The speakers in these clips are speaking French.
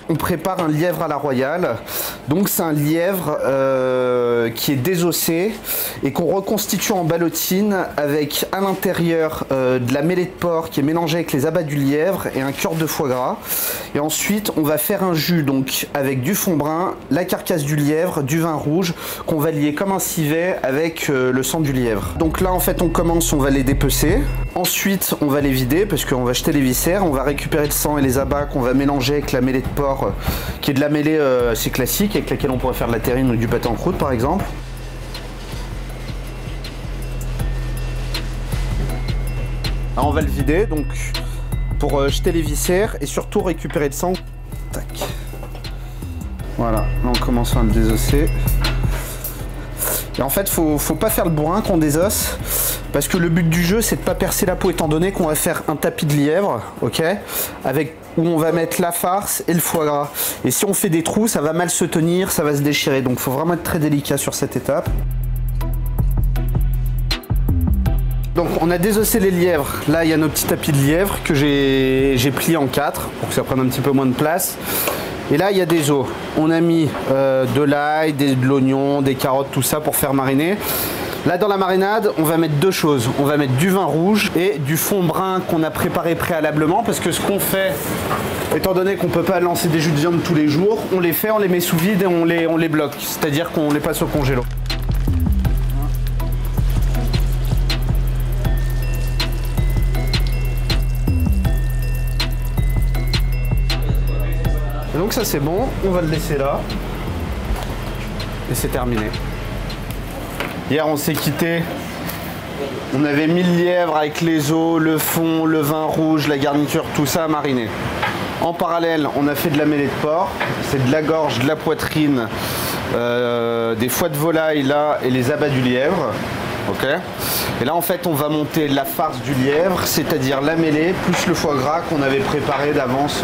On prépare un lièvre à la royale. Donc c'est un lièvre qui est désossé et qu'on reconstitue en ballotine avec à l'intérieur de la mêlée de porc qui est mélangée avec les abats du lièvre et un cœur de foie gras. Et ensuite on va faire un jus donc avec du fond brun, la carcasse du lièvre, du vin rouge qu'on va lier comme un civet avec le sang du lièvre. Donc là en fait on commence, on va les dépecer. Ensuite on va les vider parce qu'on va jeter les viscères, on va récupérer le sang et les abats qu'on va mélanger avec la mêlée de porc qui est de la mêlée assez classique avec laquelle on pourrait faire de la terrine ou du pâté en croûte par exemple. Alors on va le vider donc pour jeter les viscères et surtout récupérer le sang. Tac. Voilà, là on commence à le désosser. Et en fait faut pas faire le bourrin qu'on désosse parce que le but du jeu c'est de pas percer la peau étant donné qu'on va faire un tapis de lièvre, ok, avec où on va mettre la farce et le foie gras. Et si on fait des trous, ça va mal se tenir, ça va se déchirer. Donc faut vraiment être très délicat sur cette étape. Donc on a désossé les lièvres. Là il y a nos petits tapis de lièvre que j'ai pliés en 4 pour que ça prenne un petit peu moins de place. Et là il y a des os. On a mis de l'ail, de l'oignon, des carottes, tout ça pour faire mariner. Là dans la marinade, on va mettre deux choses. On va mettre du vin rouge et du fond brun qu'on a préparé préalablement parce que ce qu'on fait, étant donné qu'on ne peut pas lancer des jus de viande tous les jours, on les fait, on les met sous vide et on les bloque. C'est-à-dire qu'on les passe au congélo. Et donc ça c'est bon, on va le laisser là. Et c'est terminé. Hier on s'est quitté, on avait mis le lièvre avec les os, le fond, le vin rouge, la garniture, tout ça à mariner. En parallèle, on a fait de la mêlée de porc, c'est de la gorge, de la poitrine, des foies de volaille là et les abats du lièvre. Okay. Et là en fait on va monter la farce du lièvre, c'est-à-dire la mêlée, plus le foie gras qu'on avait préparé d'avance,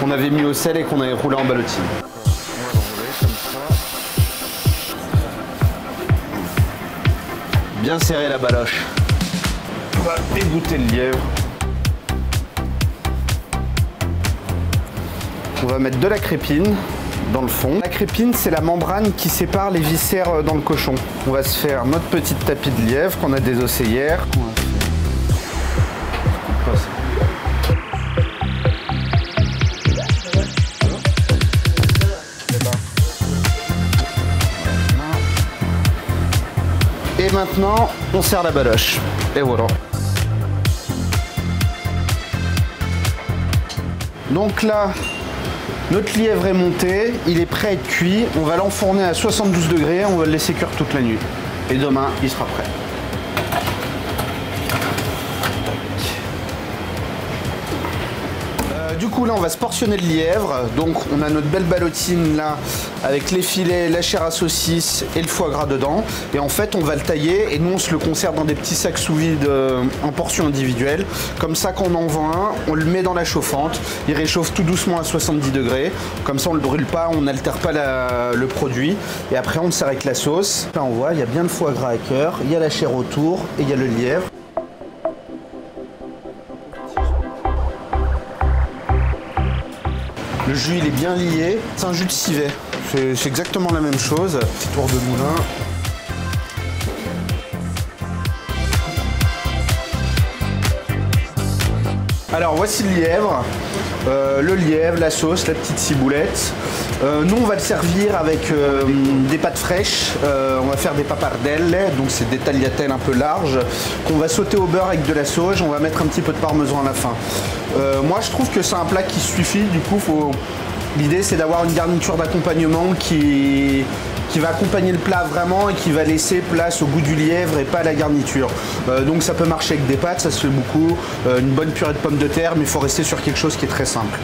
qu'on avait mis au sel et qu'on avait roulé en ballotine. Bien serrer la baloche. On va égoutter le lièvre. On va mettre de la crépine dans le fond. La crépine, c'est la membrane qui sépare les viscères dans le cochon. On va se faire notre petit tapis de lièvre qu'on a désossé hier. Et maintenant, on serre la baloche. Et voilà. Donc là, notre lièvre est monté, il est prêt à être cuit. On va l'enfourner à 72 degrés, on va le laisser cuire toute la nuit. Et demain, il sera prêt. Du coup là on va se portionner le lièvre, donc on a notre belle ballotine là avec les filets, la chair à saucisse et le foie gras dedans, et en fait on va le tailler et nous on se le conserve dans des petits sacs sous vide en portions individuelles, comme ça quand on en vend un, on le met dans la chauffante, il réchauffe tout doucement à 70 degrés, comme ça on le brûle pas, on n'altère pas le produit, et après on le sert avec la sauce. Là on voit il y a bien le foie gras à cœur, il y a la chair autour et il y a le lièvre. Le jus il est bien lié, c'est un jus de civet, c'est exactement la même chose. Petit tour de moulin. Alors voici le lièvre, la sauce, la petite ciboulette. Nous on va le servir avec des pâtes fraîches, on va faire des pappardelle, donc c'est des tagliatelles un peu larges, qu'on va sauter au beurre avec de la sauge, on va mettre un petit peu de parmesan à la fin. Moi je trouve que c'est un plat qui suffit, du coup l'idée c'est d'avoir une garniture d'accompagnement qui va accompagner le plat vraiment et qui va laisser place au goût du lièvre et pas à la garniture. Donc ça peut marcher avec des pâtes, ça se fait beaucoup, une bonne purée de pommes de terre, mais il faut rester sur quelque chose qui est très simple.